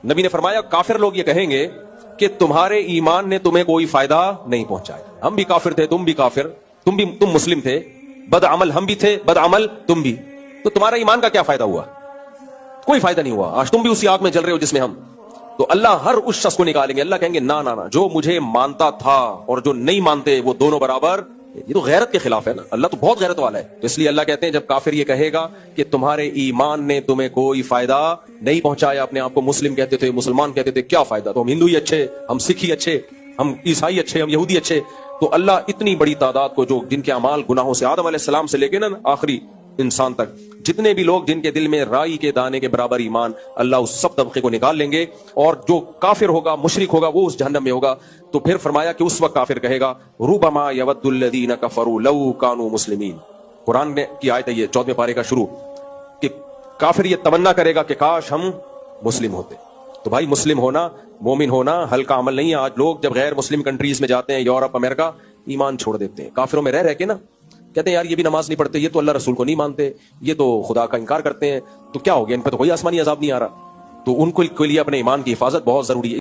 نبی نے فرمایا کافر لوگ یہ کہیں گے کہ تمہارے ایمان نے تمہیں کوئی فائدہ نہیں پہنچایا، ہم بھی کافر تھے تم بھی کافر، تم مسلم تھے، بد عمل ہم بھی تھے بد عمل تم بھی، تو تمہارا ایمان کا کیا فائدہ ہوا؟ کوئی فائدہ نہیں ہوا، آج تم بھی اسی آگ میں جل رہے ہو جس میں ہم۔ تو اللہ ہر اس شخص کو نکالیں گے، اللہ کہیں گے نا نا نا، جو مجھے مانتا تھا اور جو نہیں مانتے وہ دونوں برابر۔ یہ تو غیرت کے خلاف ہے نا، اللہ تو بہت غیرت والا ہے، تو اس لیے اللہ کہتے ہیں جب کافر یہ کہے گا کہ تمہارے ایمان نے تمہیں کوئی فائدہ نہیں پہنچایا، اپنے آپ کو مسلم کہتے تھے مسلمان کہتے تھے، کیا فائدہ، تو ہم ہندو ہی اچھے، ہم سکھ ہی اچھے، ہم عیسائی اچھے، ہم یہودی اچھے۔ تو اللہ اتنی بڑی تعداد کو جو جن کے اعمال گناہوں سے آدم علیہ السلام سے لے کے نا آخری انسان تک جتنے بھی لوگ جن کے دل میں رائی کے دانے کے برابر ایمان، اللہ اس سب طبقے کو نکال لیں گے، اور جو کافر ہوگا مشرک ہوگا وہ اس جہنم میں ہوگا۔ تو پھر فرمایا کہ اس وقت کافر کہے گا ربما یود الذین کفروا لو کانوا مسلمین، قرآن نے کی آیت ہے یہ 14 پارے کا شروع، کہ کافر یہ تمنا کرے گا کہ کاش ہم مسلم ہوتے۔ تو بھائی مسلم ہونا، مومن ہونا ہلکا عمل نہیں ہے۔ آج لوگ جب غیر مسلم کنٹریز میں جاتے ہیں، یورپ امریکہ، ایمان چھوڑ دیتے ہیں، کافروں میں رہ کے نا کہتے ہیں یار یہ بھی نماز نہیں پڑھتے، یہ تو اللہ رسول کو نہیں مانتے، یہ تو خدا کا انکار کرتے ہیں، تو کیا ہو گیا، ان پہ تو کوئی آسمانی عذاب نہیں آ رہا۔ تو ان کو کے لیے اپنے ایمان کی حفاظت بہت ضروری ہے۔